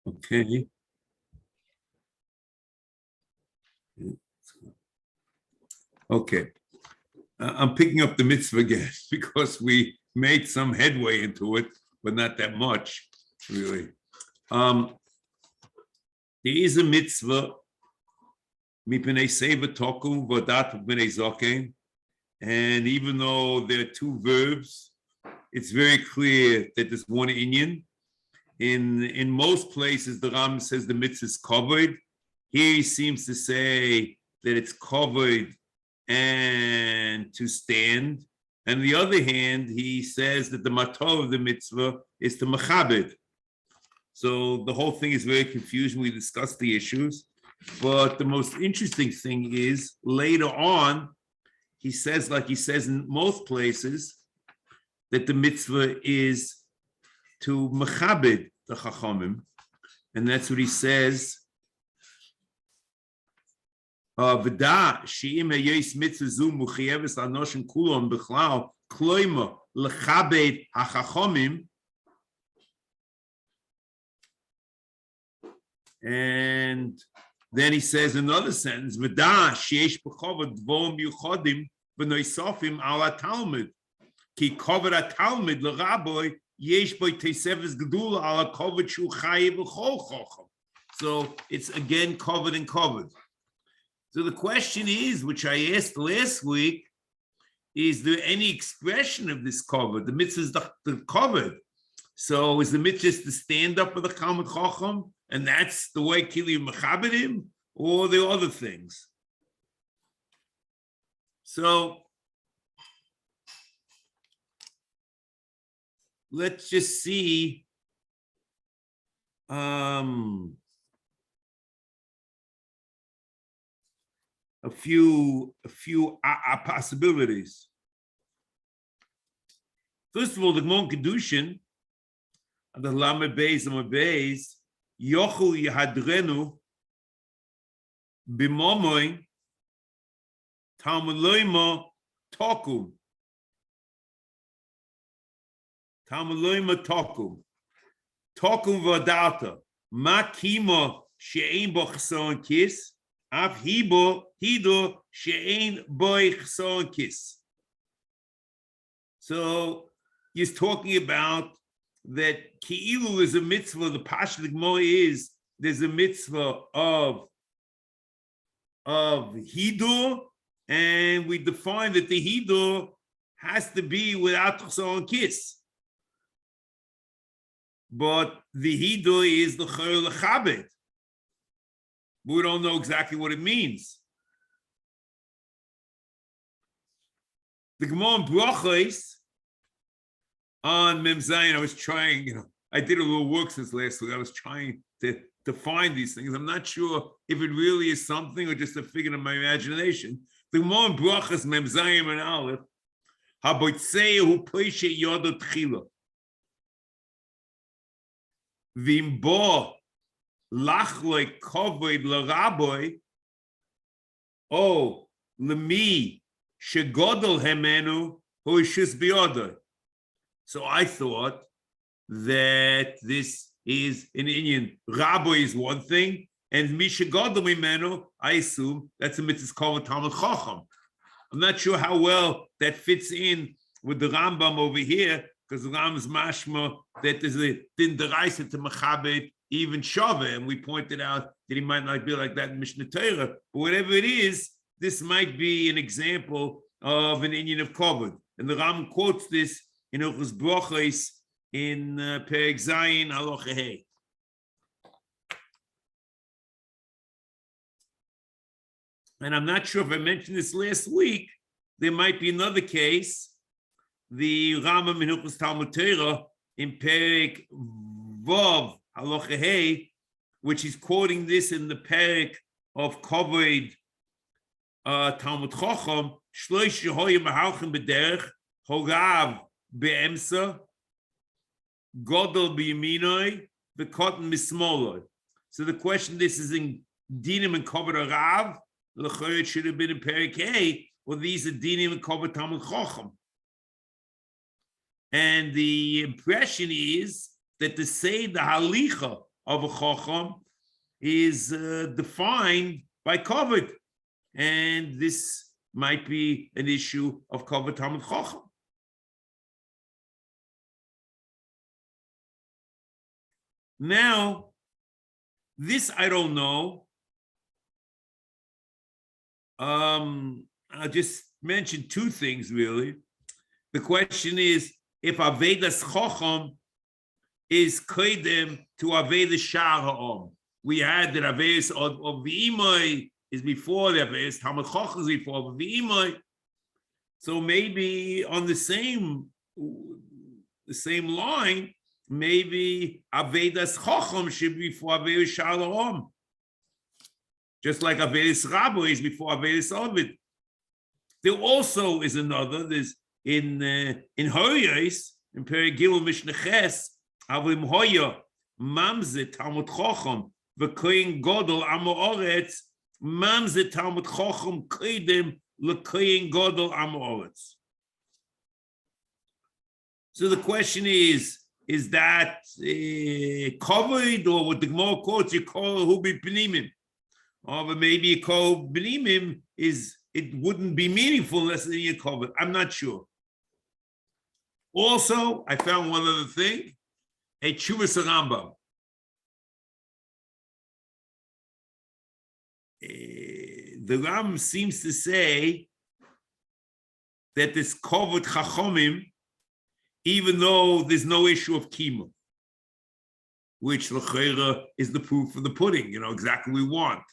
Okay. Okay. I'm picking up the mitzvah again because we made some headway into it, but not that much, really. There is a mitzvah, mipnei seva tokum v'adat mipnei zoken, and even though there are two verbs, it's very clear that there's one inyan. In most places, the Ram says the mitzvah is covered. Here he seems to say that it's covered and to stand. And on the other hand, he says that the mator of the mitzvah is to machabed. So the whole thing is very confusing. We discussed the issues. But the most interesting thing is later on, he says, like he says in most places, that the mitzvah is to machabed the chachamim. And that's what he says. V'da she'im hayos mitzvah zu muchayeves anoshim kulon b'chlal kloima lechabed hachachamim. And then he says another sentence: V'da she'esh b'chovod dvorim yuchodim v'noisofim ala talmud ki kovod ha-talmud l'raboy yesh boi teseves gedula ala kovod shu chayev l'chol chacham. So it's again covered and covered. So the question is, which I asked last week, is there any expression of this covered? The mitzvah is the covered. So is the mitzvah just to stand up for the Talmud Chacham, and that's the way Kili Mechabedim, or there are other things? So let's just see. A few possibilities. First of all, the Gemara Kedushin, the Lamed Beis and Beis, Yochel Yahadrenu B'momoin Talmud Loima Tokum. Talmud Loima Tokum. Tokum Vadata. Ma Kima She'ein Bo Chesron Kis. Av hido she'ein boy chson kis. So he's talking about that ki'ilu is a mitzvah. The Pashut Gemara is there's a mitzvah of hidur, and we define that the hidur has to be without chson kis. But the hidur is the chayil lechabed. We don't know exactly what it means. The Gemara in Brachos on Mem Zayin, I was trying, I did a little work since last week. I was trying to find these things. I'm not sure if it really is something or just a figment of my imagination. The Gemara in Brachos, Mem Zayin and Aleph, Habotzei hu poishe yodo tchila. Vimbo Lachloi kovod l'raboy, o lemi shegodol hemenu hu ishus biyodoi. So I thought that this is an Indian. Raboy is one thing, and mi shegodol hemenu, I assume that's a mitzvah called Talmud Chacham. I'm not sure how well that fits in with the Rambam over here, because the Rambam is mashma that there's a din deraisa to machabed even Shaveh, and we pointed out that he might not be like that in Mishnah Torah, but whatever it is, this might be an example of an Inyan of Kavod. And the Ram quotes this in Hilchos Brachos in Perek Zayin Halacha Hey. And I'm not sure if I mentioned this last week. There might be another case. The Rambam in Hilchos Talmud Torah in Perek Vav Halacha Hey, which is quoting this in the Perek of Kavod Talmud Chacham, Shloish Yehoyim Mahalchim B'derech, Hogav Be'emsa, Godel B'yaminoi, V'kotten Mismoloi. So the question, this is in Dinim and Kavod Arav, L'choyer it should have been in Perek Hey, well, these are Dinim and Kavod Talmud Chacham. And the impression is that to say the halicha of a chacham is defined by kavod, and this might be an issue of kavod talmid chacham. Now, this I don't know. I'll just mention two things really. The question is if Avedas Chacham is koidem to Avedas Shar Ha'om. We had that Avedas of V'imai is before the Avedas Talmid Chacham is before V'imai. So maybe on the same line, maybe Avedas Chacham should be before Avedas Shar Ha'om. Just like Avedas Rabbo is before Avedas Ovid. There also is another. There's in Hoyos in Perek Gimel Mishnah Ches Avim Hoya Mamze Talmud Chacham v'Kohen Gadol Amo Oretz Mamze Talmud Chacham Koidem LeKohen Gadol Amo Oretz. So the question is that covered, or what the Gemara quotes you call who be Pnimim? Or maybe you call Pnimim it wouldn't be meaningful unless you're covered. I'm not sure. Also, I found one other thing, a Tshuvas Rambam. The Rambam seems to say that this covered Chachomim, even though there's no issue of Kima, which l'chera is the proof of the pudding, exactly what we want.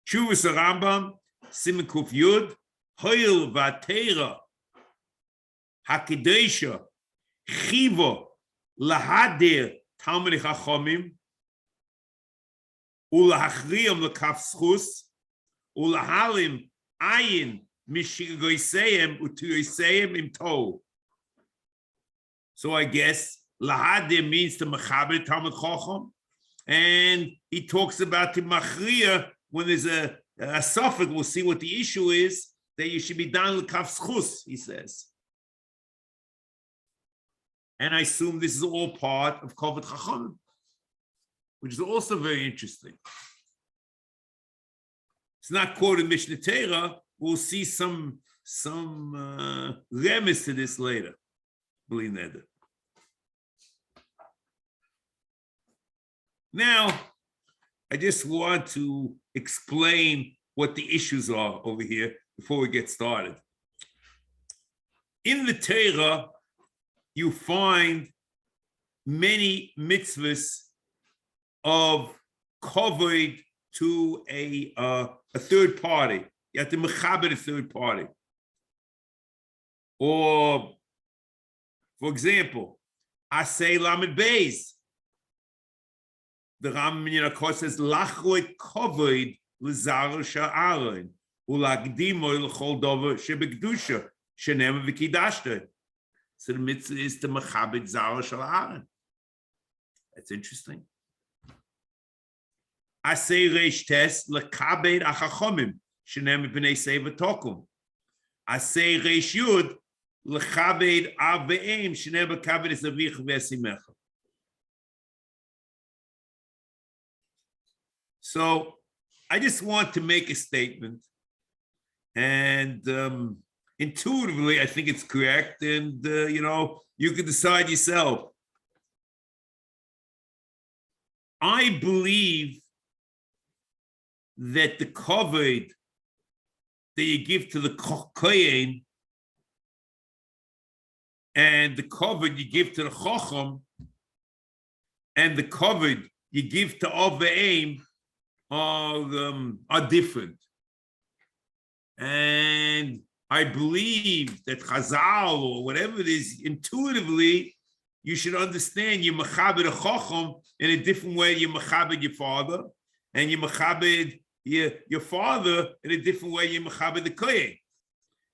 Tshuvas Rambam, Siman Kuf Yud, Hoil Vatera, Hakidesha, Chiva, Lahadir, Talmid Chachomim, Ulahachriam Lekaf Schus, Ulahalim Ayin Mishigoiseim Utuiseim Im Tov. So I guess Lahadir means to Mechaber Talmid Chacham, and he talks about the Machriya when there's a suffix. We'll see what the issue is, that you should be done Lekaf Schus, he says. And I assume this is all part of Kavod Chacham, which is also very interesting. It's not quoted in Mishnah Torah. We'll see some remes to this later. Believe that. Now, I just want to explain what the issues are over here before we get started. In the Torah, you find many mitzvahs of kavod to a third party. You have to mechaber a third party. Or, for example, Aseh Lamed Beis. The Rambam in Yonah says, "Lachroit kavod l'zar sha'aron ulagdimo l'chol dover shebekdusha shenem v'kidashta." So the mitzvah is to mechabed zara shel Aaron. That's interesting. Aseh reish tes lekabed achachomim shenem b'nei sefer tokum. Aseh reish yud lekabed av ve'em shenem b'kabed esavich ve'esimecha. So I just want to make a statement, and intuitively I think it's correct, and you can decide yourself. I believe that the kavod that you give to the kohen and the kavod you give to the chacham and the kavod you give to av ve'em are different. And I believe that Chazal or whatever it is, intuitively, you should understand you mechaber a chacham in a different way you mechaber your father, and you mechaber your father in a different way you mechaber the kohen.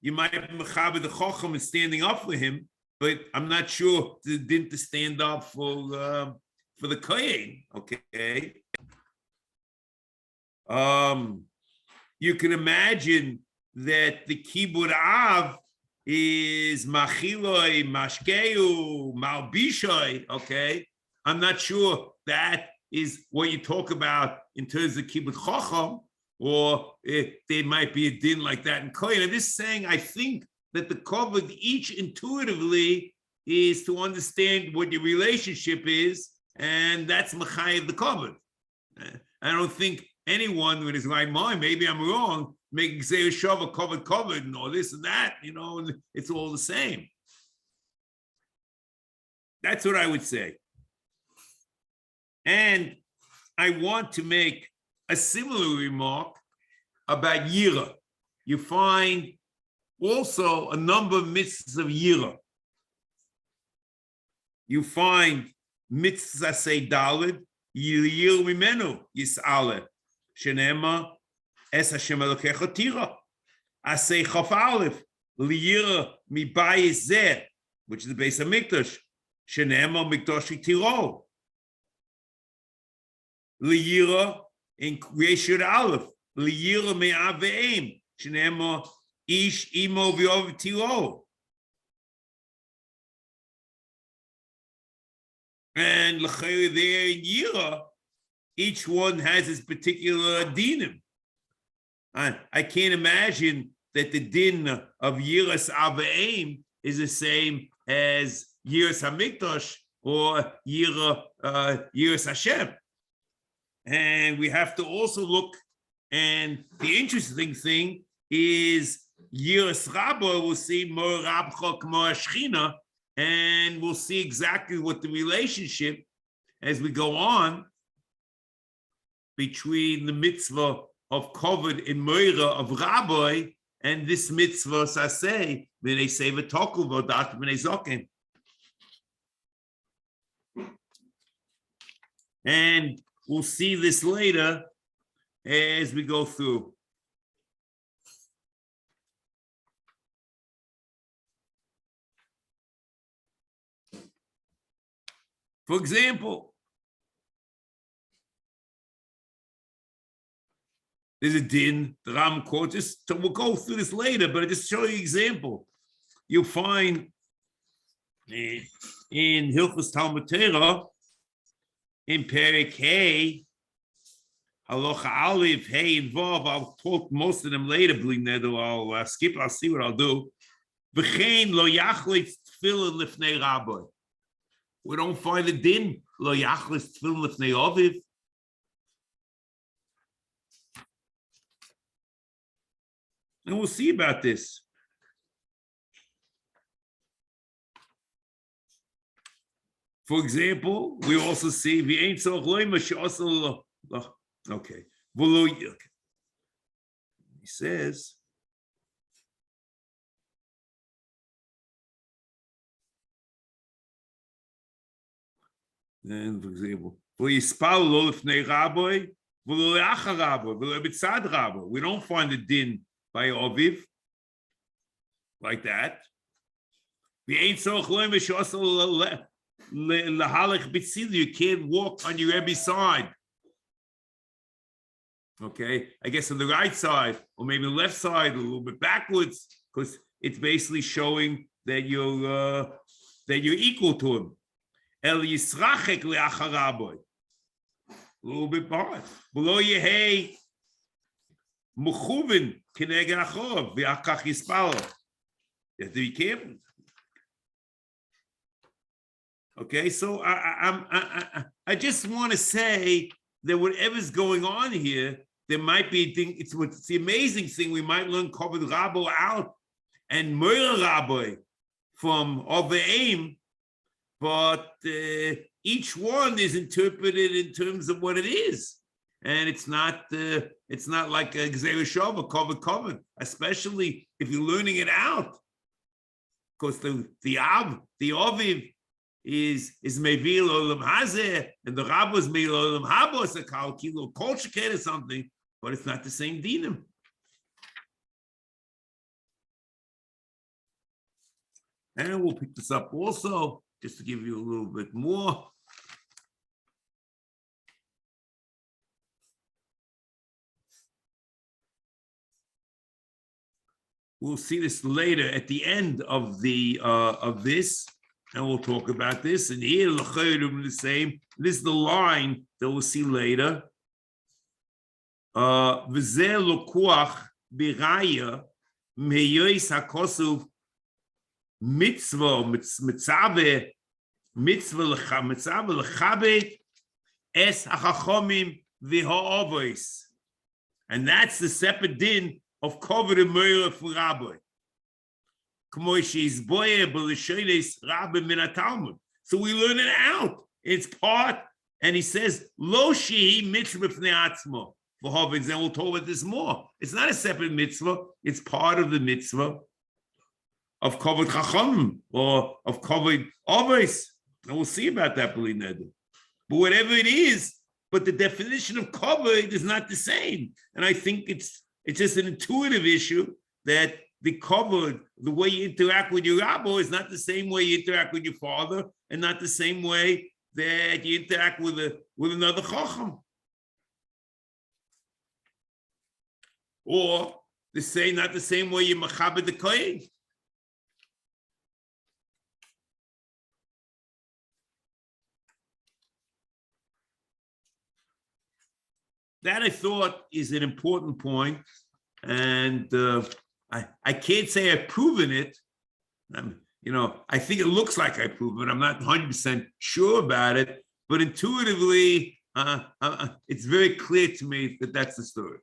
You might mechaber the chacham and standing up for him, but I'm not sure didn't to stand up for the kohen. Okay. You can imagine that the kibud av is machiloi, mashkeu, malbishoi. Okay, I'm not sure that is what you talk about in terms of kibud chacham, or there might be a din like that in kohen. I'm just saying, I think that the kavod each intuitively is to understand what your relationship is, and that's machayev the kavod. I don't think anyone with his right mind, maybe I'm wrong, making say shava kavod and all this and that, and it's all the same. That's what I would say. And I want to make a similar remark about yira. You find also a number of mitzvahs of yira. You find mitzvah say dalid, yir mimenu yis'ale, shenema es Hashem elokecha tira, Aseh chaf aleph, liyira mi bayis zeh, which is the base of Mikdash, shenema mikdashi tiro, liyira in Yeshur aleph, liyira me aveim, shenema ish imo v'ov tiro. And l'chayr there in Yira, each one has its particular dinim. I can't imagine that the din of Yiras Aveim is the same as Yiras HaMikdash or Yiras Hashem. And we have to also look, and the interesting thing is Yiras Rabba will see more Rabcha K'mo Ashchina, and we'll see exactly what the relationship as we go on between the mitzvah of kavod in Moira of Rabbi and this mitzvah Aseh b'nei Sefer Tokel v'odat b'nei Zoken. And we'll see this later as we go through. For example, there's a din, the Ram quotes, we'll go through this later, but I just show you an example. You'll find in Hilchos Talmud Torah, in Perek Hey, Halacha Aleph, Hey, and Vav, I'll talk most of them later, I'll skip, I'll see what I'll do. V'chein lo yachlit tefillin lifnei rabbi. We don't find the din lo yachlis tefillin lifnei aviv. And we'll see about this. For example, we also see v'ein tzorach loyma she'asal. Okay. He says. And for example, we don't find the din by Aviv like that. You can't walk on your Rebbe's side. Okay, I guess on the right side, or maybe the left side, a little bit backwards, because it's basically showing that you're equal to him. El yisrachek le'acharaboy. A little bit hard. Below yehei mechuvin kineged acharav v'akach yispalo. You have to be careful. Okay, so I just want to say that whatever's going on here, there might be a thing. It's the amazing thing. We might learn kavod rabbo out and moira rabbo from Aveim. But each one is interpreted in terms of what it is, and it's not like a gzeira shava kavod, especially if you're learning it out, because the aviv is mevil olam hazeh, and the rabba is mevil olam habo, it's a kilo culture or something, but it's not the same dinim. And we'll pick this up also, just to give you a little bit more. We'll see this later at the end of the of this. and we'll talk about this. And here, the same. This is the line that we'll see later. V'zeh lokuach b'raya meyois hakosuv mitzvah lechabed es hachachomim v'ha'avos. And that's the separate din of kavod and meira for rabbi. So we learn it out. It's part, and he says, Lo shehi mitzvah b'fnei atzmo. For Hovins, and we'll talk about this more. It's not a separate mitzvah, it's part of the mitzvah of kavod chacham or of kavod avos. And we'll see about that, believe me. But whatever it is, but the definition of kavod is not the same. And I think it's just an intuitive issue that the kavod, the way you interact with your rabbi, is not the same way you interact with your father, and not the same way that you interact with another chacham. Or not the same way you machabed the kohen. That I thought is an important point, and I can't say I've proven it. I think it looks like I've proven it. I'm not 100% sure about it, but intuitively, it's very clear to me that that's the story.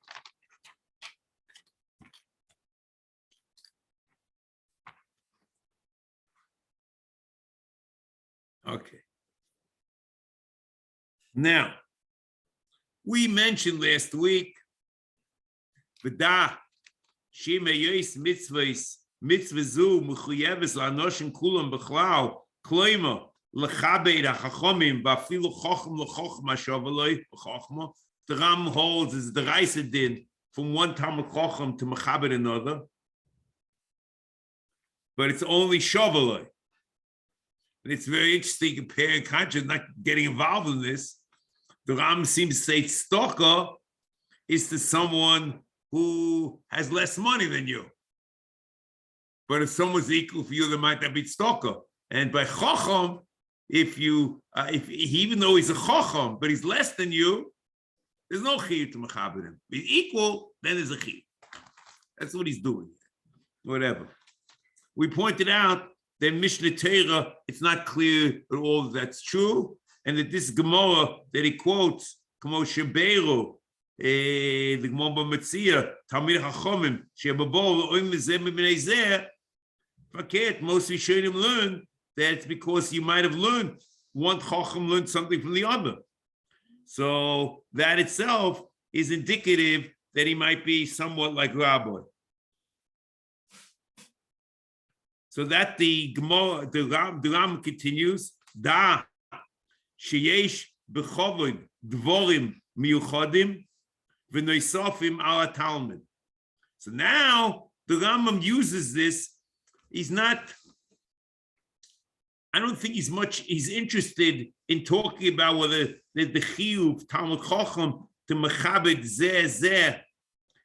Okay. Now, we mentioned last week, V'da Shema Yois Mitzvas Mitzvazu Mechuyeves LaNoshim Kulam B'Chlal Kloima L'Chabed HaChachomim V'Afilu Chochem L'Chochma Shavaloi B'Chochma. The Ram holds is the Reisa din from one Talmud Chochem to Mechabed another, but it's only Shavaloi. And it's very interesting comparing contrast, not getting involved in this. The Ram seems to say tzedakah is to someone who has less money than you. But if someone's equal for you, there might not be tzedakah. And by chacham, even though he's a chacham, but he's less than you, there's no chiyuv to mechaber him. If he's equal, then there's a chiyuv. That's what he's doing. Whatever. We pointed out that Mishnah Torah, it's not clear at all that that's true, and that this Gemara that he quotes, Kamo Sheberu, the Gemara B'Metzia, Talmid Chachomim, Shebabol Oim Mezem B'nei Zeh, Faket, most Rishonim learn that it's because you might have learned, one Chacham learned something from the other. So that itself is indicative that he might be somewhat like Rabbi. So that the Gemara, the Ram continues, Da sheyesh b'chovod dvorim miyuchadim v'noisofim ala Talmud. So now the Rambam uses this. He's not. I don't think he's interested in talking about whether the chiyuv Talmud Chacham to mechabed zeh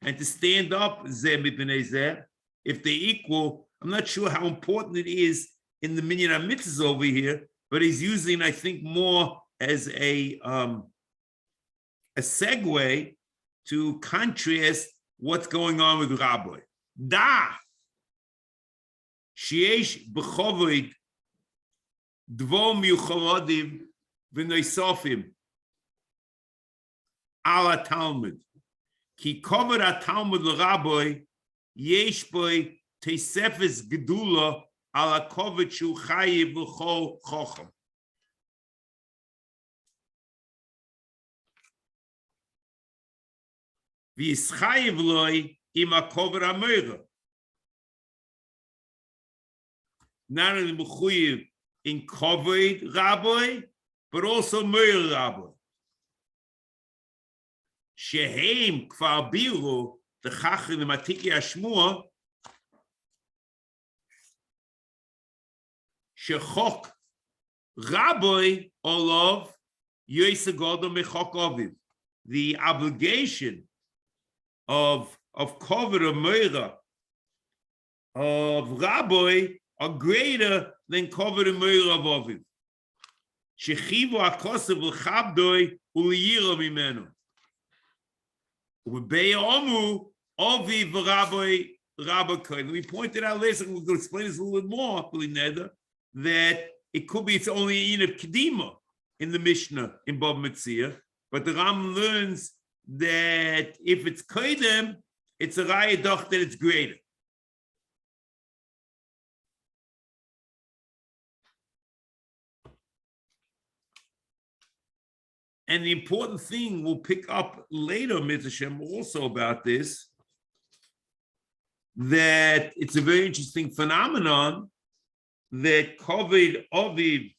and to stand up zeh mipnei zeh if they equal. I'm not sure how important it is in the minyan HaMitzvos over here, but he's using, I think, more as a segue to contrast what's going on with Rabbi. Da sheyesh b'chovod dvo miyuchadim v'noisofim ala Talmud ki kavod ha-Talmud l'Rabbi yesh boi Tesefes gedula ala kavod shu chayiv l'chol chacham. V'yischayiv loy im ha-kavod ha-meira. Not only mechuyev in kavod rabbi, but also meira rabbi. Shehem kvar biru the chacham matiki hashmua Shechok Rabbi Olav Yosegodo Mechok Aviv. The obligation of kavod or meira of Rabbi are greater than kavod and meira of Aviv. Shechivu hakosev l'chabdoi u'liyira mimenu. U'bei omu Aviv v'raboi rabbi. We pointed out last, and we're going to explain this a little bit more, that it could be it's only in of Kedima in the Mishnah in Bava Metzia, but the Ram learns that if it's Kedem, it's a Raya Doch that it's greater. And the important thing we'll pick up later, Mitzvah Shem, also about this, that it's a very interesting phenomenon that kavod Aviv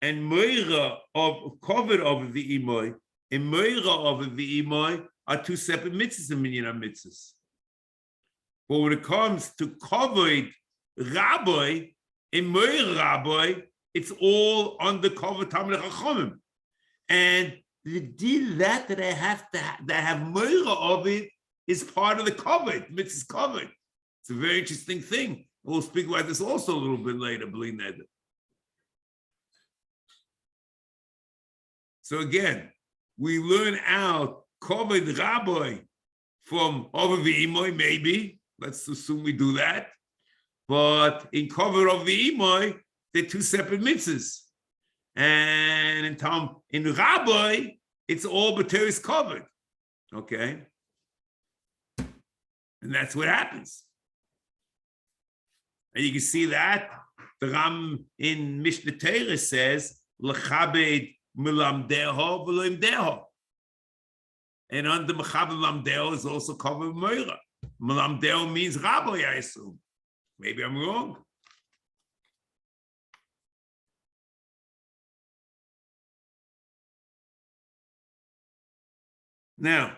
and meira of kavod Aviv v'imoy and meira Aviv v'imoy are two separate mitzvahs in Minyan HaMitzvos. But when it comes to kavod Rabbi and meira Rabbi, it's all under kavod Talmidei Chachamim. And the deal that I have to that have meira Aviv is part of the kavod, mitzvah's kavod. It's a very interesting thing. We'll speak about this also a little bit later, believe Ned. So again, we learn out kavod Rabbi from Aviv v'imoy, maybe. Let's assume we do that. But in kavod of v'imoy, they're two separate mitzvahs. And in Rabbi, it's all b'teres kavod. Okay? And that's what happens. And you can see that the Ram in Mishnah Torah says, "L'chabed milamdeho v'loimdeho." And under Mechabed Lamdeho is also covered Meira. Milamdeho means Rabbi, I assume. Maybe I'm wrong. Now,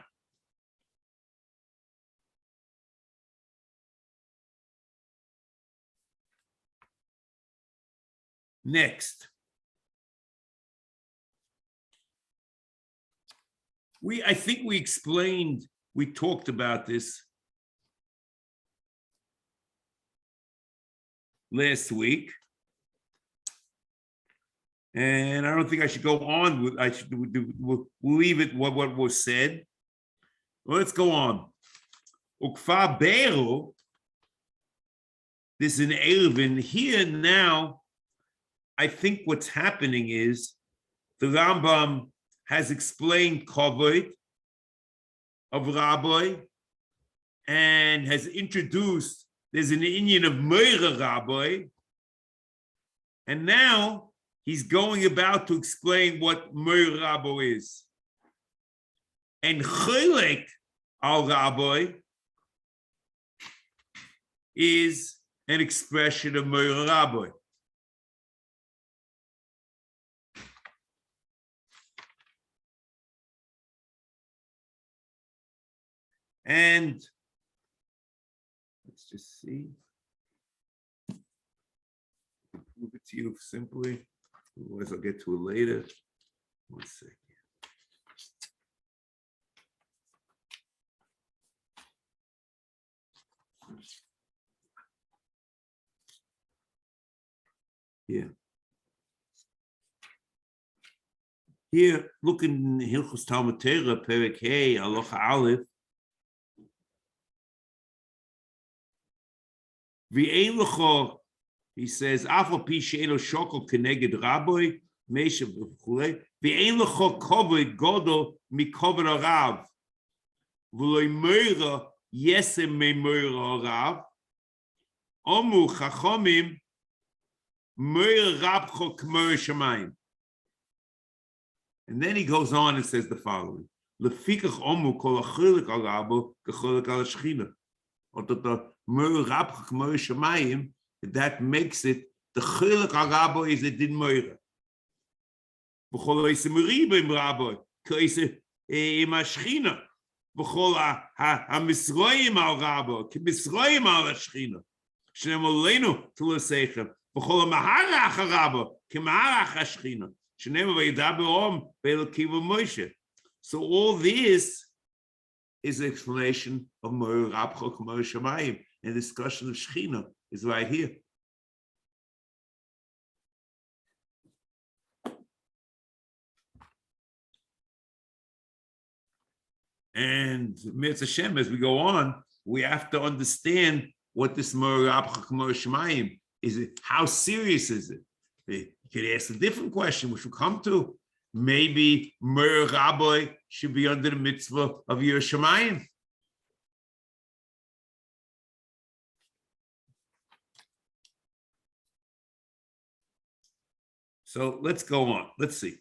next, I think we talked about this last week, and I don't think I should go on with. We'll leave it what was said. Well, let's go on. Ukfa Be'ero. This is an Eruvin here now. I think what's happening is the Rambam has explained kavod of Rabbi and has introduced there's an inyan of meira Rabbi, and now he's going about to explain what meira Rabbi is. And chelek al Rabbi is an expression of meira Rabbi. And let's just see. Prove it to you simply. Otherwise, I'll get to it later. 1 second. Yeah. Here, look in Hilchos Talmud Torah, Perek Hey, Halacha Aleph. V'ein l'cho, he says, Afal pi she'elo shokol keneged Rabbi, Mesha v'chulei, v'ein l'cho kavod godol mikavod harav, v'loi meira yesem me meira harav, omu chachomim meira rabcho k'meira shamayim. And then he goes on and says the following: Lefikach omu kol achilik harav k'chilik al shechina. That makes it the chilek harabo is a din meira. B'chol ha'isem riba im rabo, k'isem im ha'shchina. B'chol ha'misroim al rabo, k'misroim al ha'shchina. Shneim oleinu t'losechem. B'chol ha'maharach harabo, k'maharach ha'shchina. Shneim v'yida b'om ve'elokiva Moshe. So all this is an explanation of meira rabcho k'meira shamayim. And the discussion of Shechina is right here. And Mitzvah Hashem, as we go on, we have to understand what this Shemayim is. It, how serious is it? You could ask a different question, which we'll come to. Maybe Mer Rabbi should be under the mitzvah of Yiras Shamayim. So let's go on. Let's see.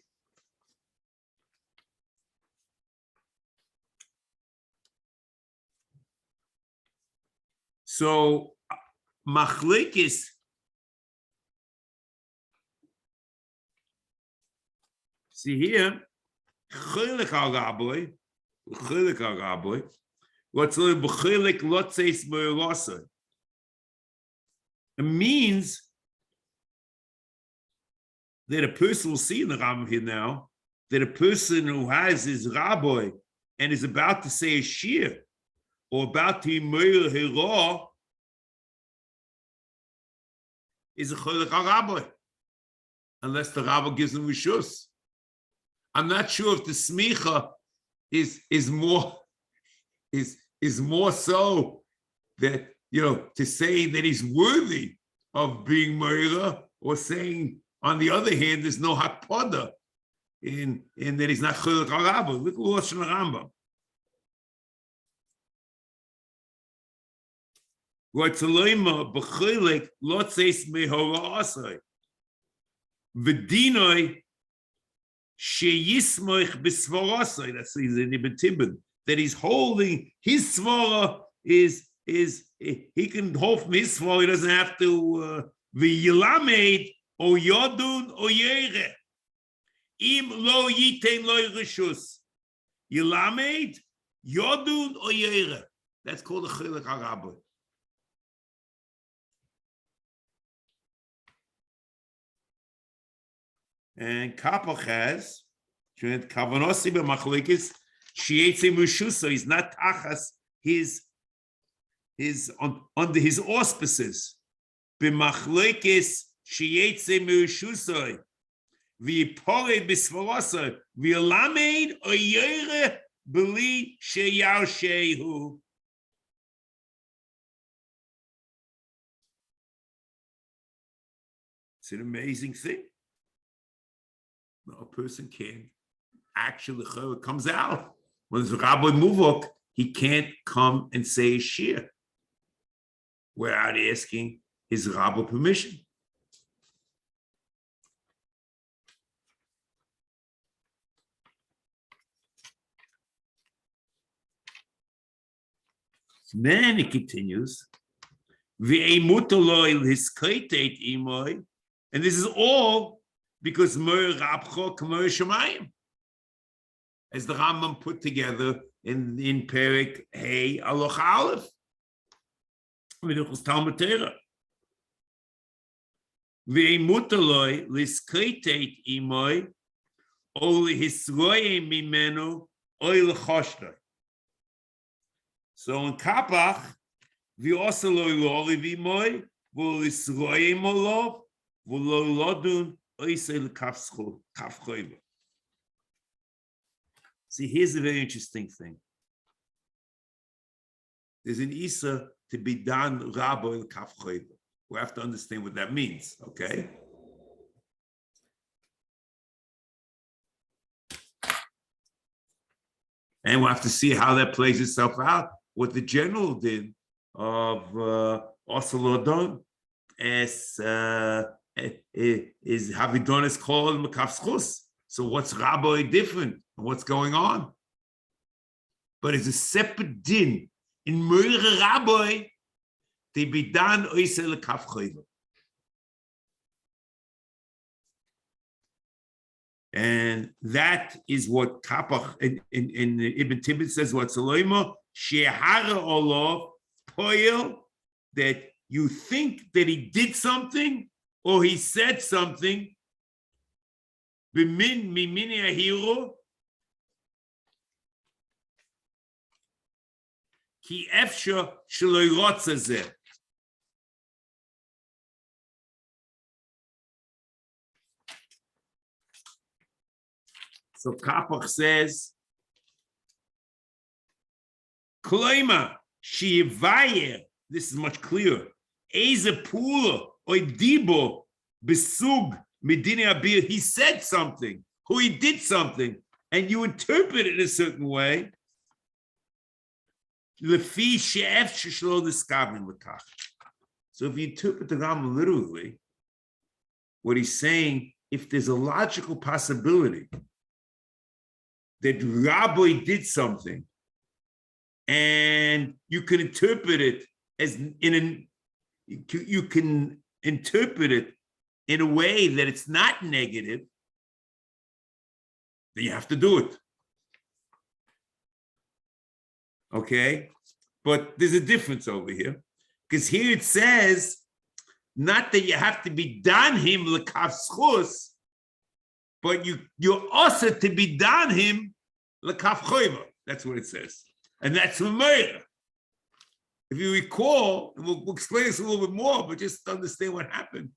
So machlekes see here, chilik al rabbi, what's b'chilik lotzeis me'elasa. It means that a person will see in the Rambam here now that a person who has his rabbi and is about to say a shiur or about to meir hira is a chilik al rabbi, unless the rabbi gives him rishus. I'm not sure if the smicha is more so that, you know, to say that he's worthy of being meira, or saying on the other hand there's no hakpada in that he's not chilik al rabbi. Look at what's in the Rambam. V'taloima b'chilik lotzeis mehora aseh v'dinoi sheyismoich b'svarasei. That's in Ibn Tibbon, that he's holding his svara is he can hold from his svara. He doesn't have to v'yilamed o yodun o yere im lo yitain lo rishus yilamed yodun o yere. That's called a chilik al rabbi. And Kapach has Kavanosi b'machlekes sheyetze mushusa. He's not tachas his under his auspices. B'machlekes sheyetze mushusa v'yipore b'svarasa v'yalamed oyere b'li sheyar shehu. It's an amazing thing. A person can't actually, it comes out when there's a rabbi muvok, he can't come and say a shiur without asking his rabbi permission. Then it continues, and this is all because Mer Rabcho K'mer Shemayim, as the Rambam put together in Perek Hey Aloch Aleph, Menuchos Talmud Torah. Ve'emutaloi liskeitet imoi o lihisroye mimenu oy lechoshtoi. So in Kapach, we also lo lori v'imoi vo lisroye molov vo lo lodun. See, here's a very interesting thing. There's an Isa to be done Rabbi Kaf Choyva. We have to understand what that means, okay? And we'll have to see how that plays itself out. What the general did of Osalodon as is Havidonis called Makafschus. So what's Rabbi different? What's going on? But it's a separate din. In Meure Rabbi, they be done oisel kafchayva. And that is what Kapach in Ibn Tibbon says, what's Eloima, Shehara Olav, Poil, that you think that he did something, or he said something, b'min mimini ahiro, ki efsha shelo yirotza zeh. So Kapach says Kloima, Shivaye, this is much clearer. Eze Pula, Oidibo, Besug, Medina Abir, he said something, who he did something, and you interpret it in a certain way. Lefi She'ef Sheshlo Niskavin L'kach. So if you interpret the Rambam literally, what he's saying, if there's a logical possibility that Rabbi did something, and you can interpret it as you can interpret it in a way that it's not negative, then you have to do it. Okay? But there's a difference over here. Because here it says, not that you have to be done him l'kaf schus, but you're also to be done him l'kaf choiva. That's what it says. And that's Mamera. If you recall, and we'll explain this a little bit more, but just to understand what happened.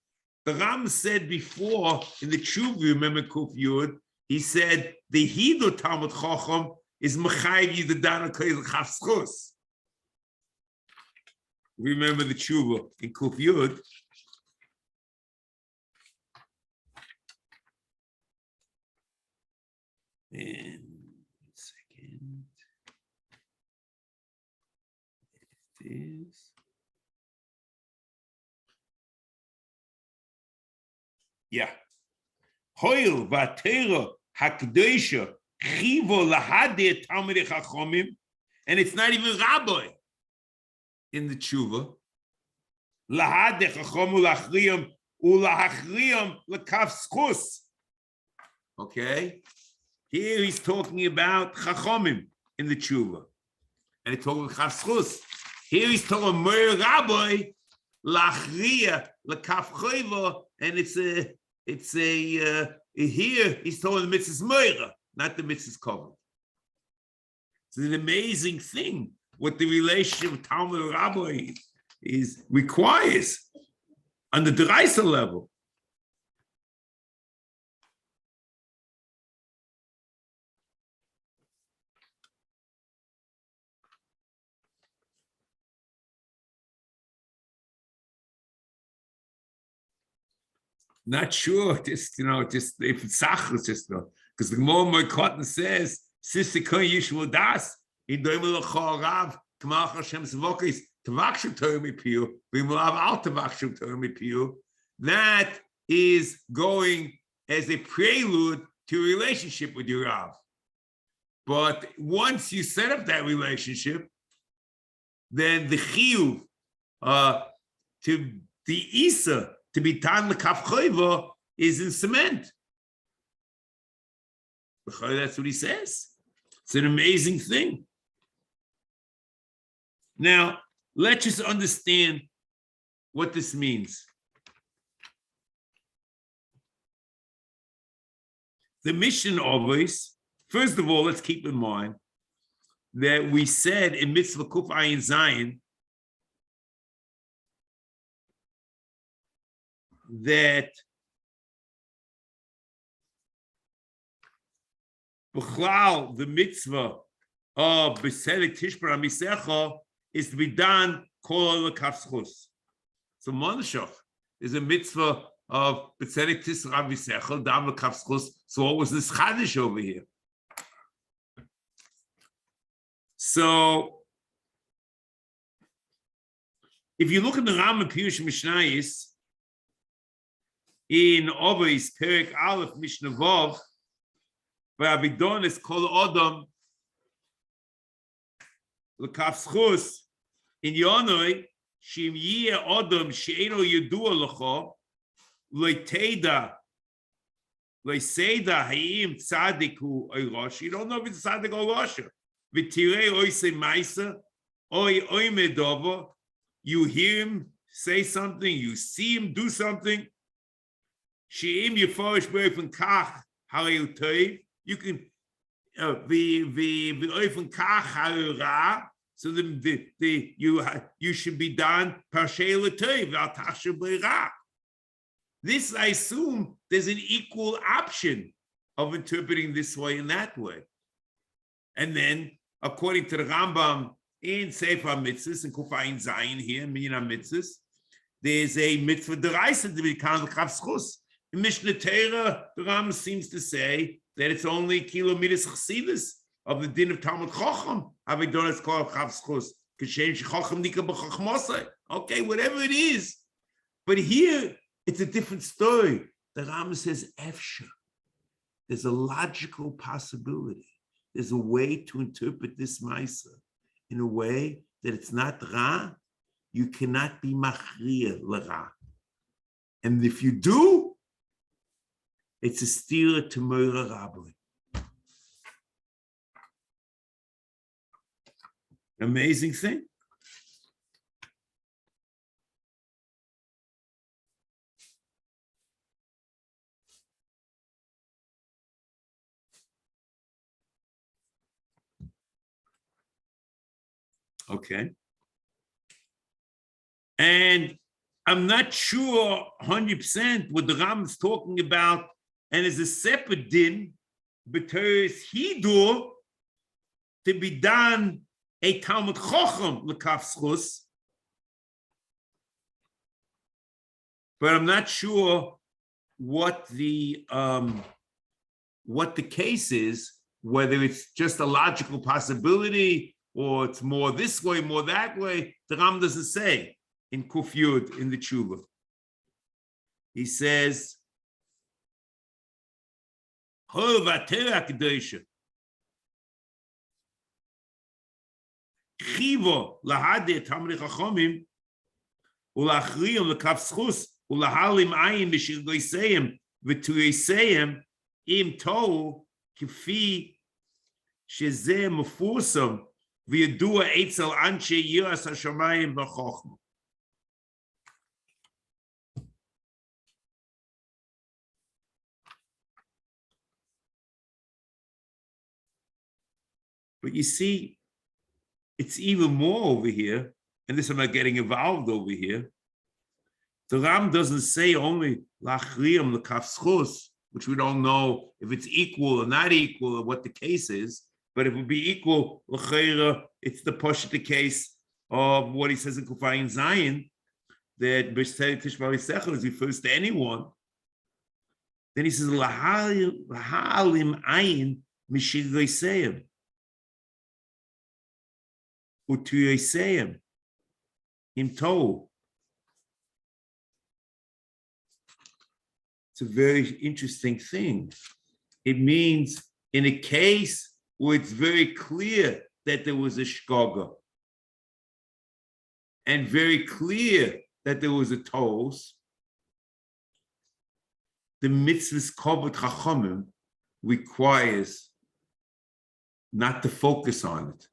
The Ram said before in the Tshuva, remember Kuf Yud, he said, the Hido Talmud Chacham is Mechayiv Yidadan Kei l'kaf schus. Remember the tshuva in Kuf Yud. And 1 second. It is. Yeah. Hoil vatera hakdesha chivo lahade talmidei chachomim, and it's not even rabbi. In the tshuva, lahad dechachomu lachriyam ulachriyam lekaf schus. Okay, here he's talking about chachomim in the tshuva, and he's talking lekaf schus. Here he's talking mer rabbi lachriya lekaf choiva, and it's a here he's talking the mitzvahs meira, not the mitzvahs kavod. It's an amazing thing. What the relationship with Talmud and Rabbi requires on the Deraisa level. Not sure, just if it's Sachar, just because the more my cotton says, Sister Kohen Yishua Das. That is going as a prelude to a relationship with your Rav. But once you set up that relationship, then the chiyuv to the Isa to be tan l'kaf choiva is in cement. That's what he says. It's an amazing thing. Now, let's just understand what this means. The mission always, first of all, let's keep in mind that we said in Mitzvah Kuf Ayin Zayin that B'chlal, the mitzvah of B'sedek Tishbar HaMisecha is to be done kol l'kaf schus. So Monashach is a mitzvah of B'sedek Tishbar HaMisecha, dam l'kaf schus. So what was this chadish over here? So if you look at the Rambam Pirush Mishnayis in Ovos Perek Aleph Mishnah Vav, V'avidon is kol Adam l'kaf schus in Yonoi shim yeh Adam she'eno yedua l'cho lo'teda lo'seida hayim tzadik hu oirosh. You don't know if it's tzadik or rosh. V'tirei oisei ma'isa oi medovo. You hear him say something, you see him do something. She'im yeforish be'ofen kach harei toiv. You can be open kach ha'ira, so you should be done parshei l'toiv al tachshav b'ira. This, I assume, there's an equal option of interpreting this way and that way. And then, according to the Rambam in Sefer HaMitzvos, in Kufayin Zayin here, in Mitzvas, there's a mitzvah deraisa to be kind of chavschus. In Mishnah Torah, the Ram seems to say that it's only kilometers chassidus of the din of Talmud Chacham. Avidonas called chavschus. Okay, whatever it is. But here, it's a different story. The Ram says, Efsha. There's a logical possibility. There's a way to interpret this Maisa in a way that it's not Ra. You cannot be machriya l'ra. And if you do, it's a stira to Moira Rabbi. Amazing thing. Okay. And I'm not sure 100% what the Ram is talking about, and is a separate din, because hidur to be done a Talmud Chacham l'kafschus, but I'm not sure what the case is, whether it's just a logical possibility or it's more this way, more that way. The Ram doesn't say. In Kuf Yud, in the Tshuva, he says, Chivo lahade tamri chachomim ulachriyim lekavschus ulahalim ayin b'shir goyseim v'tuyeseim im tohu kifi shezeh mefusam v'yadua eitzel anshe yiras hashamayim v'chochma. But you see, it's even more over here, and this I'm not getting involved over here. The Ram doesn't say only lachriyam lekafschus, which we don't know if it's equal or not equal or what the case is, but if it would be equal, l'cheira, it's the the case of what he says in Kufayin Zayin, that b'shtei tishmari sechel is refers to anyone. Then he says lahalim ayin mishir goyseim. Utuyeseim im tohu. It's a very interesting thing. It means in a case where it's very clear that there was a shkoga and very clear that there was a tohus, the Mitzvas kavod chachamim requires not to focus on it.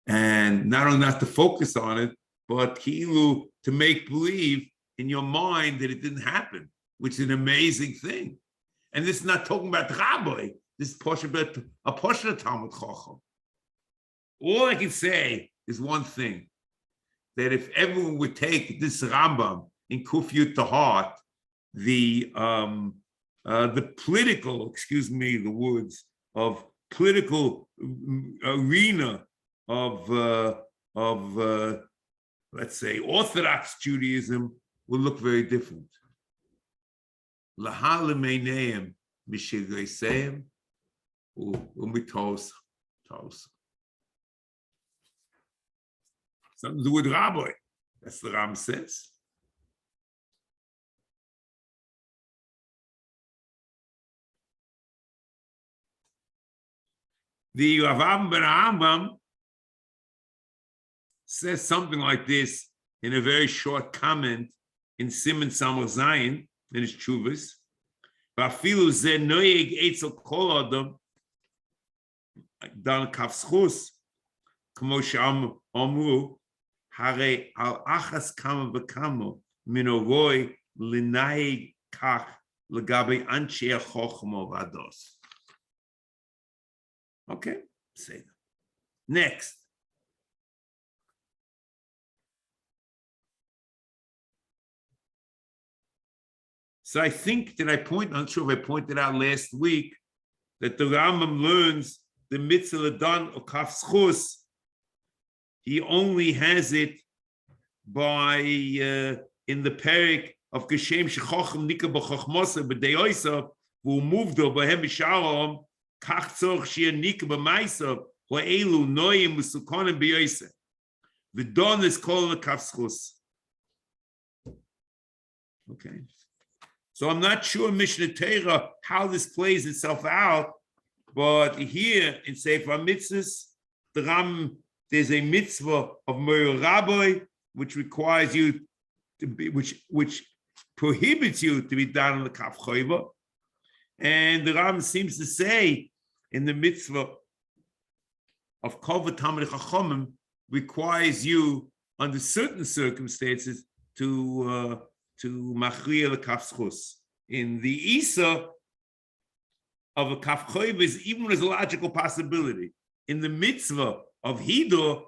And not only not to focus on it, but kilu to make believe in your mind that it didn't happen, which is an amazing thing. And this is not talking about Rabbi. This is about a portion of Talmud Chacham. All I can say is one thing: that if everyone would take this Rambam in Kuf Yud to heart, the political, the words of political arena of let's say Orthodox Judaism will look very different. Something to do with Rabbi. That's the Ram says. The Ravam ben Rambam says something like this in a very short comment in Siman Samach Zayin in his Tshuvas. Vafilu ze noyeg etzel kol adam dan kafschus kmo she'amru hare al achas kama v'kama min oroi l'nayeg kach l'gabe anshe chochma v'ados. Okay, say that. Next. So I think that I'm not sure if I pointed out last week that the Rambam learns the mitzvah done of kafschus he only has it by in the parak of Geshem Shechochem Nika B'Chochmosa B'Deyosav who moved over Behem Shalom Kach Tzorch Shir Nika B'Maisav Ho'elu Noyim Usukonim B'Yosef. The Don is called the Kafschus. Okay. So I'm not sure Mishnah Torah how this plays itself out, but here in Sefer HaMitzvos, the Ram, there's a mitzvah of Moyer Rabbi, which requires you to be, which prohibits you to be down on the Kaf Choiva. And the Ram seems to say in the mitzvah of Kavod Talmidei Chachomim requires you under certain circumstances to machriya the Kaf Schus. In the Isa of a Kaf Choiva is even as a logical possibility. In the mitzvah of Hidur,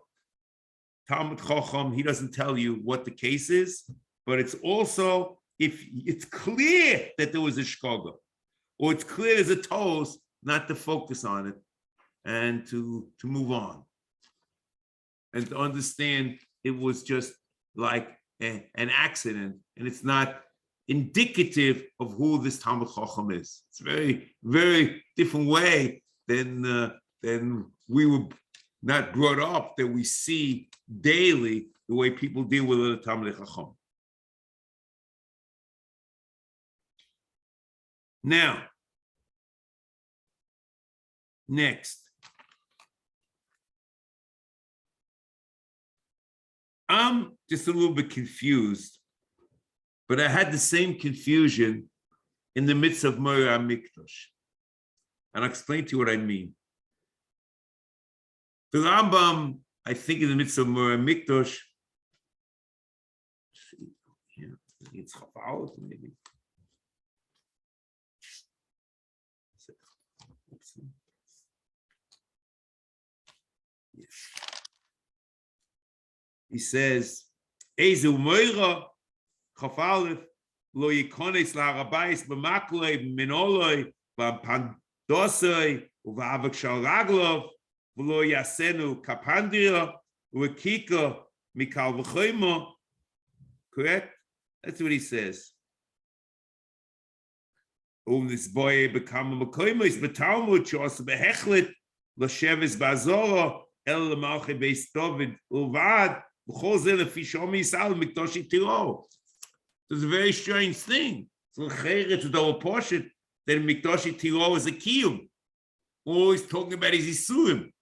Talmid Chacham, he doesn't tell you what the case is, but it's also, if it's clear that there was a shkoga, or it's clear there's a toes, not to focus on it and to move on. And to understand it was just like an accident, and it's not indicative of who this Talmid Chacham is. It's a very, very different way than we were not brought up, that we see daily the way people deal with the Talmidei Chacham. Now, next. I'm just a little bit confused, but I had the same confusion in the midst of Moyer HaMikdash. And I'll explain to you what I mean. The Rambam, I think in the midst of Moyer HaMikdash, it's Chavot, maybe. Yes. He says, Ezu Moira, Chaf Aleph, Lo Yikones LaHarabais B'Maklei B'Minoloi B'Pandosei U'V'Avak Shal Raglov V'Lo Yasenu Kapandria U'Ekika Mikal V'Choimo. Correct? That's what he says. This boy become a Mekoimos B'Talmud Shos B'Hechlet L'Sheves B'Azora El L'Malchei Beis David U'Vad. It's a very strange thing. So to double portion that Mikdashi Tiro is a kiyum. Always talking about his isuim.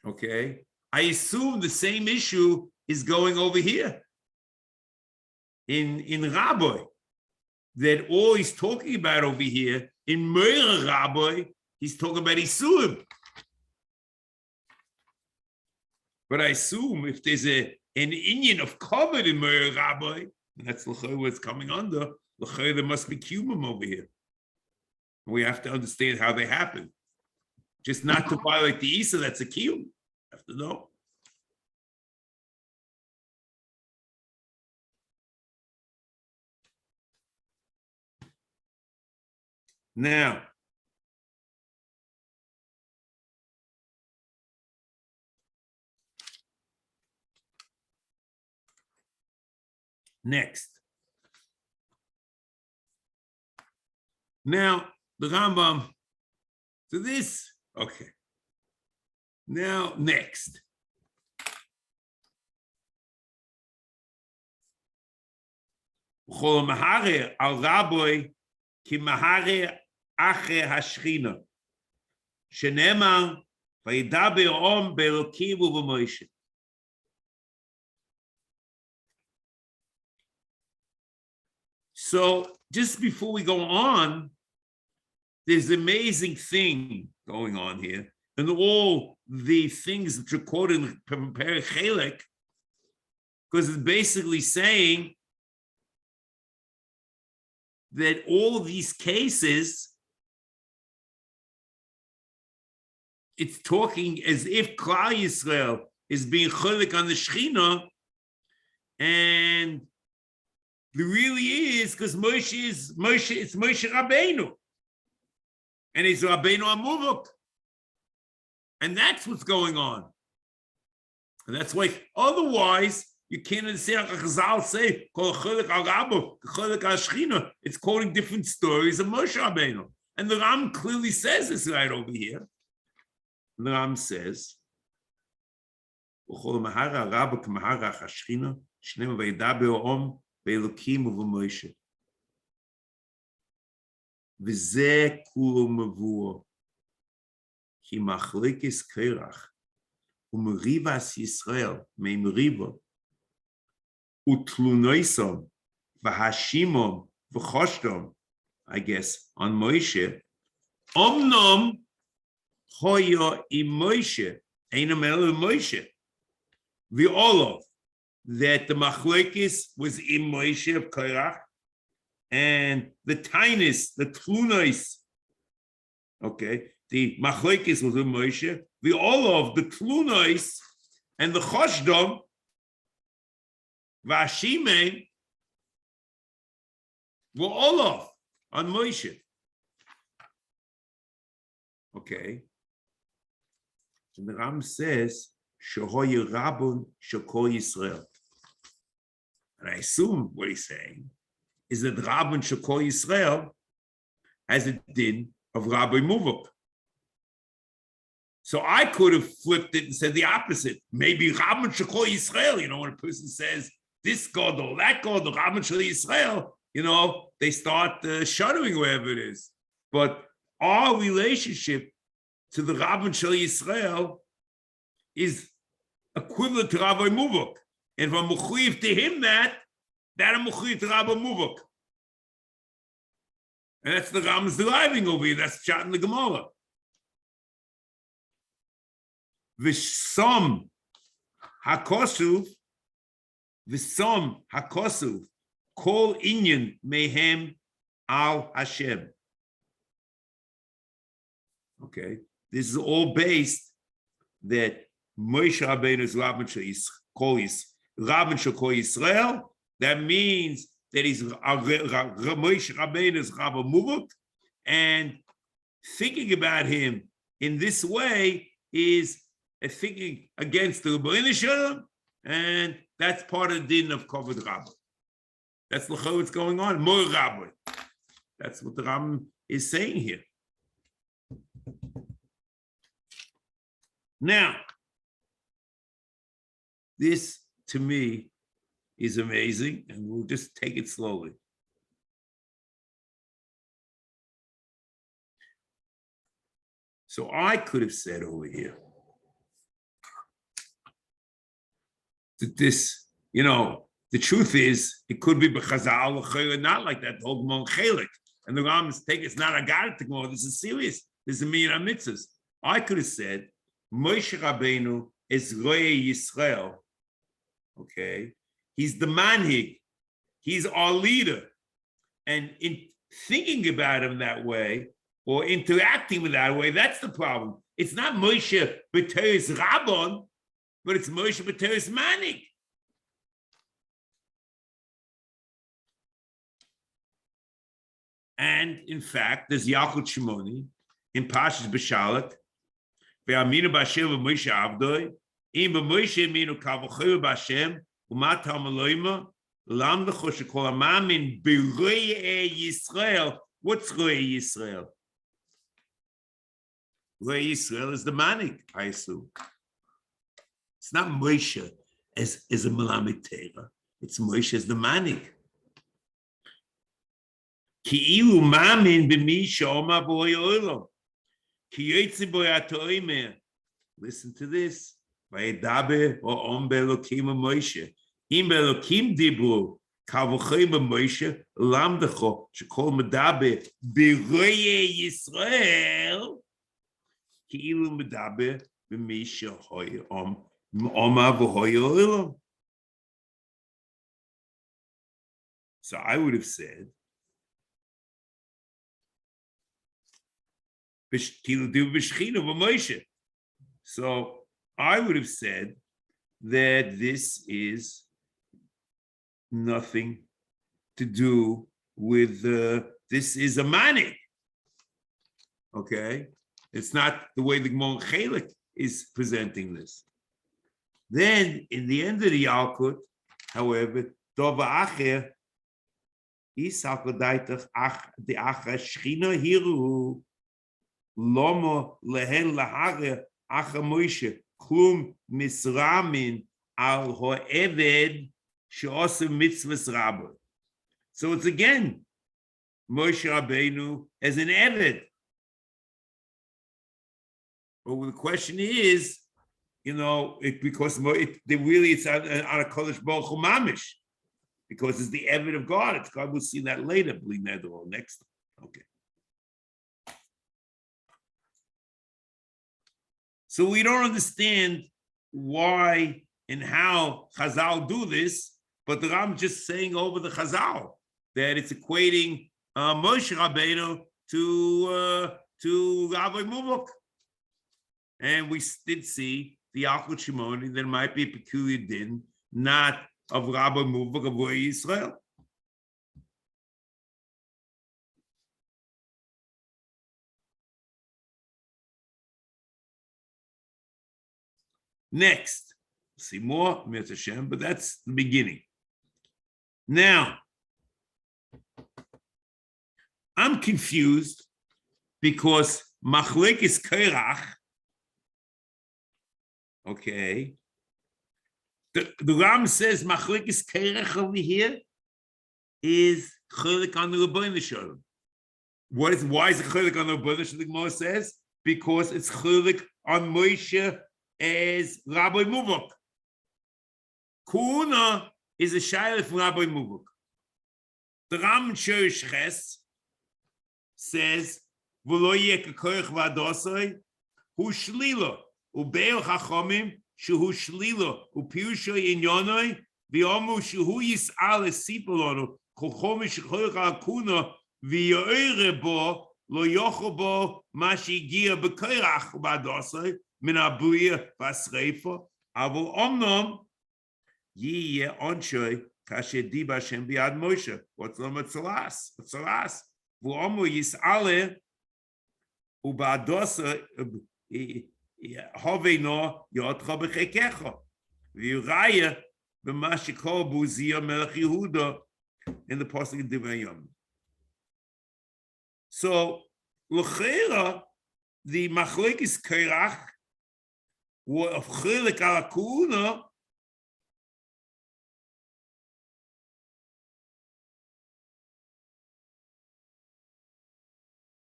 Okay, I assume the same issue is going over here in Rabbi. That all he's talking about over here in Moyer Rabbi, he's talking about isuim. But I assume if there's an inyan of kavod in Moyer Rabbi, and that's l'chayr what's coming under, l'chayr there must be kiyumim over here. We have to understand how they happen. Just not to violate the Isa, that's a kiyum. Have to know. Now, next. Now, the Rambam, so this, okay. Now, next. Chol mahare al Rabbi ki mahare ache hashchina shenemar vayidaber om be'elokim u'b'Moshe. So just before we go on, there's an amazing thing going on here. And all the things that are quoted in Perek Chelek, because it's basically saying that all these cases, it's talking as if Klal Yisrael is being cholik on the Shechina, and it really is because it's Moshe Rabbeinu, and it's Rabbeinu Amuvuk, and that's what's going on. And that's why otherwise you can't understand how Chazal say, it's quoting different stories of Moshe Rabbeinu. And the Ram clearly says this right over here. And the Ram says, וזה כולו מבואר, כי מחלוקת קרח ומריבת ישראל ממריבה ותלוnosam והאשימם וחושדם, I guess, on Moshe, אומנם היה עם Moshe, אינם אלא Moshe, ואולov, that the machlokes was in Moshe of Korach, and the tinus, the tlunos, okay, the machlokes was in Moshe, the olov, the tlunos, and the choshdom, vashimen, were olov on Moshe. Okay. And the Ram says, Shehoye Rabun Shekol Yisrael. And I assume what he's saying is that Rabun Shekol Yisrael has a din of Rabbi Muvok. So I could have flipped it and said the opposite. Maybe Rabun Shekol Yisrael, you know, when a person says this God or that God or Rabun Shekol Yisrael, you know, they start shuddering wherever it is. But our relationship to the Rabun Shel Yisrael is equivalent to Rabbi Muvok. And if I'm mechuyev to him that I'm mechuyev to Rabbi Muvok. And that's the Ram's deriving over here. That's shot in the Gemara. V'som hakosuv, kol inyan mehem al Hashem. Okay, this is all based that Moshe Rabbeinu is Rabban Shel Yisrael. That means that he's Moshe Rabbeinu is Rabba Muvok, and thinking about him in this way is thinking against the Rebbeinu Shalom, and that's part of the din of kavod Rabba. That's what's going on. More Rabba. That's what the Ram is saying here. Now, this to me is amazing, and we'll just take it slowly. So I could have said over here that this, you know, the truth is, it could be b'chazal, not like that, the whole Gemara Chelik. And the Ram is taking, it's not a Agarit Gemara, this is serious. This is a Minyan Mitzvahs. I could have said, Moshe Rabbeinu is Roye Yisrael. Okay, he's the manhig, he's our leader, and in thinking about him that way or interacting with that way, that's the problem. It's not Moshe b'teres Rabban, but it's Moshe b'teres manhig. And in fact, there's Yachud Shimoni in Pashas B'Shalach, ve'aminu b'Hashem v'Moshe Avdoi. Im b'Moshe minu kavachir b'Hashem u'matam Eloima lam lecho shekol ha'mamin b'royei Yisrael. What's royei Yisrael? Royei Yisrael is the manik, I assume. It's not Moshe as a Melamed Torah. It's Moshe as the manik. Ki ilu mamin b'mi she'omar b'royei olam. Ki yotzi bo yatoimer. Listen to this. Vayedaber ha'om be'elokim Moshe. Im be'elokim dibru kavochem b'Moshe lamdecho shekol medaber b'royei Yisrael ki'ilu medaber b'mi she'omar b'royei olam. So I would have said, so I would have said that this is nothing to do with this is a manik. Okay, it's not the way the Gemara Chelik is presenting this. Then, in the end of the Yalkut, however, Dova Acher, Isakadaitach the Acha Shchina Hiru, Lomo Lehen Lahare Acha Moshe, Klum Misramin Al Ho'eved She'osem Mitzvas Rabba. So it's again Moshe Rabbeinu as an Eved. But the question is, because it's on a Kodesh Baruch Hu Mamish, because it's the Eved of God. It's God. We'll see that later. Bli Neder or next. Okay. So we don't understand why and how Chazal do this, but the Ram just saying over the Chazal that it's equating Moshe Rabbeinu to Rabbi Muvok. And we did see the Alchut Shimoni, there might be a peculiar din, not of Rabbi Muvok of Israel. Next, see more, Mitzvah Hashem, but that's the beginning. Now, I'm confused because Machlekes Korach, okay, the Ram says Machlekes Korach over here is Chelek on the Rebbeinu Shalom. Why is it Chelek on the Rebbeinu Shalom? The Gemara says because it's Chelek on Moshe as Rabbi Muvok. Kuna is a shayla from Rabbi Muvok. The Ram Shurish Ches says, "V'lo yeh k'koyach v'adosai hu shlilo ubeil chachomim shehu shlilo upirusho inyonoi v'yomu shehu yis'al esipolonu chochomi shechoyach al-kuna v'yoire bo lo yocho bo ma shegiya b'koyach v'adosai min abuya v'asreifa avol omnom yeh onshoy kasher diba Hashem biad Moshe." What's the matzalas? Matzalas. V'omu yis'ale u'ba'adosa hoveino yotcha b'chekecha v'yuraya b'ma shekol b'uziyah melech Yehuda in the pasuk of Divrei Yom. So l'cheira the machlekes Korach of chelek al hakuna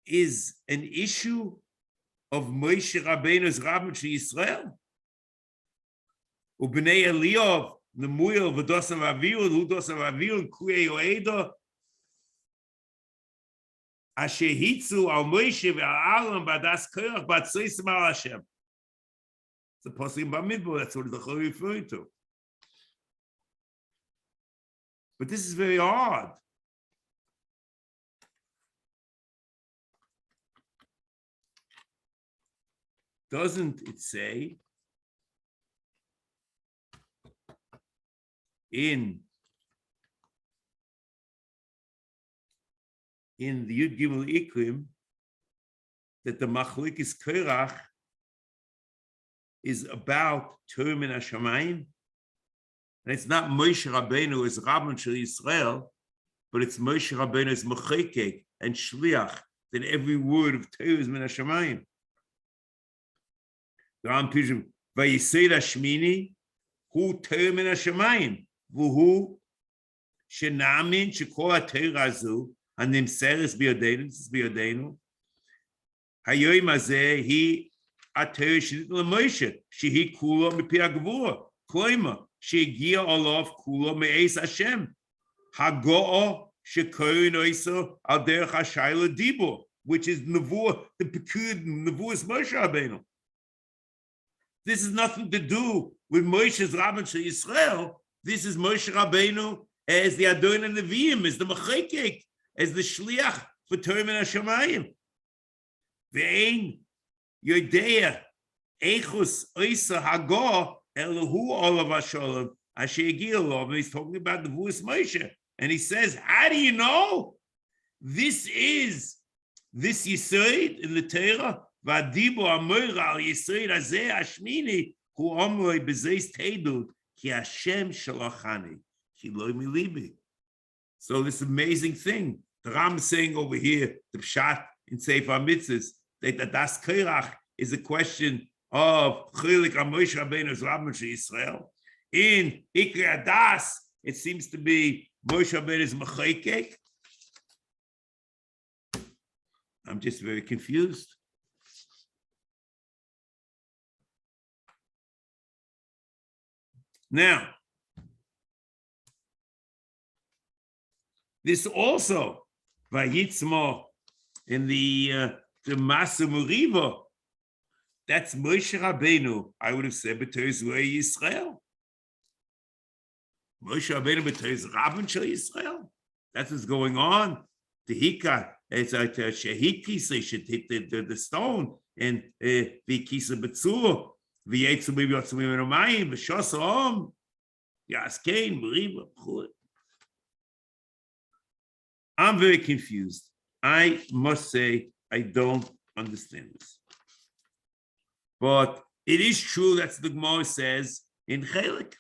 is an issue of Moshe Rabbeinu's Rabbin to Israel. Ubnei Eliyav, Nemuyel, V'dosav Aviyu, Hudosav Aviyu, Kuei Oeda, Asher Hitzu al Moshe ve'al Badas Korach Batzoisim al Hashem. It's a pasuk in Bamidbar, that's what the Chol referring to. But this is very odd. Doesn't it say in the Yud Gimel Ikrim that the Machlekes Korach is about Term in Hashamayim? And it's not Moshe Rabbeinu as Rabban Shel Yisrael, but it's Moshe Rabbeinu as Mechekek and Shliach, that every word of Torah is Min Hashamayim. Ram Pishim, Vayisei Shmini, Hu Torah Min Hashamayim, V'hu Shenamin Shekol HaTorah Azu, Hanimseres B'Yodeinu, Hayoim Hazeh Hi HaTorah Shenit LaMoshe, Shehi Kulo Mipi HaGvura, Kloima, Shegiya Olav Kulo Me'ez Hashem, Hago'o Shekoyin Oiso Al Derech HaShayla Dibur, which is Nevuah, the peculiar Nevuah's Moshe Rabbeinu. This has nothing to do with Moshe's Rabban Shel Yisrael. This is Moshe Rabbeinu as the Adon and Nevi'im, as the Mechekek, as the Shliach for Torah Min Hashamayim. Ve'ein Yodea Eichus Oisa Hago Elohu Olav HaSholem Asher Yegiya Olav. He's talking about the Nevuah's Moshe. And he says, how do you know? This Yisod in the Torah, V'adibo Amor al Yisod Hazeh Hashmini hu omroi bezeis teidut ki Hashem shalachani ki lo milibi. So this amazing thing, the Ram is saying over here, the Pshat in Sefer HaMitzvos, that the Das Keirach is a question of Chilik HaMoshe Rabbeinu's Rabban Shel Yisrael. In Ikra Das, it seems to be Moshe Rabbeinu's Mechayek. I'm just very confused. Now, this also, Vayitzmo, in the Masa Muriva, that's Moshe Rabbeinu, I would have said, B'Tois Rei Yisrael. Moshe Rabbeinu B'Tois Rabban Shel Yisrael. That's what's going on. The Hika, it's like Shehit Kisa should hit the stone, and Vikisa B'Tzur, V'Yetzu B'Yotzu B'Mayim, V'Shos Om, Yaskein, Muriva, B'Chut. I'm very confused. I must say, I don't understand this. But it is true that the Gemara says in Chelik.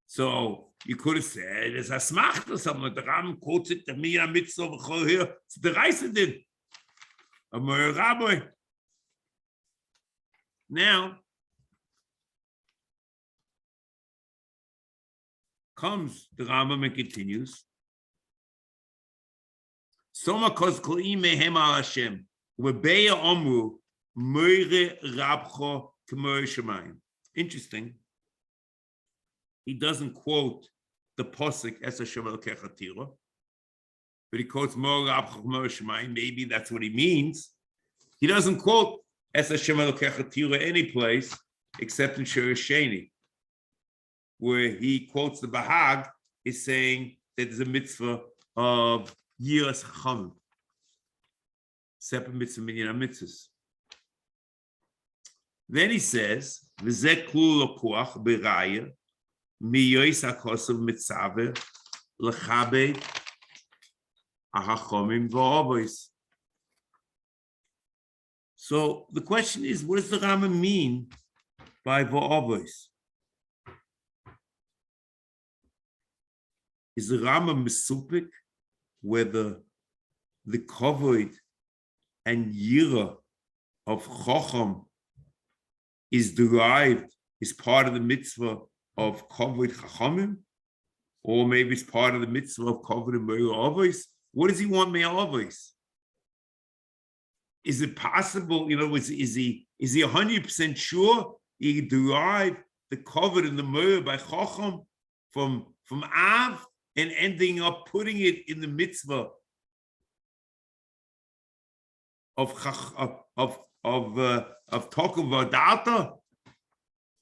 So you could have said, it's a smach or something like the Ram quotes it, the Mia Mitzvah here, it's the Reise did. A Moyer Rabbi. Now, comes the Rambam and continues. Soma kos koim mehem al Hashem ubebeya omru moire rabcho k'moir shemayim. Interesting. He doesn't quote the posuk Aseh Hashem Elokecha Tira, but he quotes moire rabcho k'moir shemayim. Maybe that's what he means. He doesn't quote Aseh Hashem Elokecha Tira any place except in Shiur Sheni, where he quotes the Bahag, is saying that there's a mitzvah of Yiras Chachamim, separate mitzvah minyan mitzvahs. Then he says, "V'zeh klu lokuach b'raya miyois hakosav mitzaver lechabed ahachomim v'avois." So the question is, what does the Rambam mean by v'avois? Is the Rambam mesupik whether the kavod and yira of chacham is derived, is part of the mitzvah of kavod chachamim, or maybe it's part of the mitzvah of kavod and me'or avos? What does he want me'or avos? Is it possible, is he 100% sure he derived the kavod and the me'or by chacham from Av, and ending up putting it in the mitzvah of Tokum V'Adata?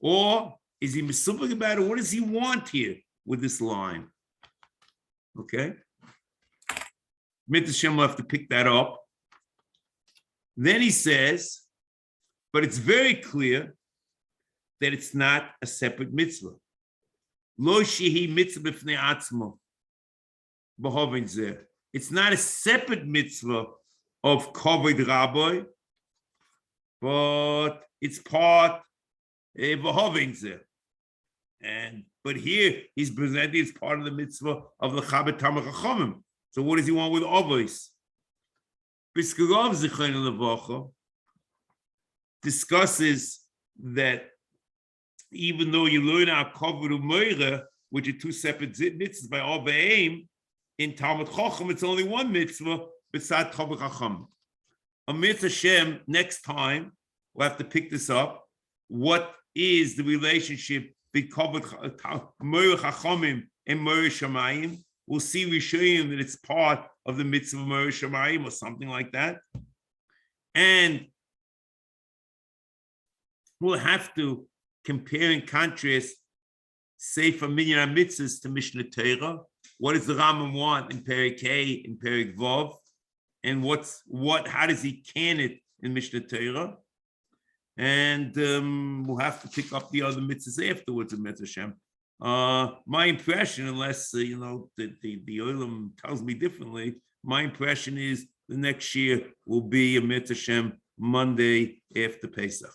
Or is he mesupik about it? What does he want here with this line? Okay. Mitzvah Shem will have to pick that up. Then he says, but it's very clear that it's not a separate mitzvah. Lo shehi mitzvah b'fnei atzmo b'hovin zeh. It's not a separate mitzvah of kavod rabbi, but it's part b'hovin zeh. But here he's presenting as part of the mitzvah of the Chabad Tamar Chachamim. So what does he want with avos? Piskurav Zichron Levacha discusses that even though you learn our kavod u'meira, which are two separate mitzvahs by all be'aim, in Talmud Chacham it's only one mitzvah beside kavod Chacham. Amir Hashem, next time we'll have to pick this up. What is the relationship between kavod meira Chachamim and meira Shamayim? We'll see Rishonim that it's part of the mitzvah of meira Shamayim or something like that, and we'll have to compare and contrast Sefer Minyan Mitzvahs to Mishnah Torah. What does the Rambam want in Perek Hey, in Perek Vav, and how does he can it in Mishnah Torah? And we'll have to pick up the other mitzvahs afterwards in Mitzvah Shem. My impression, unless the Olam tells me differently, my impression is The next Shiur will be a Mitzvah Monday after Pesach.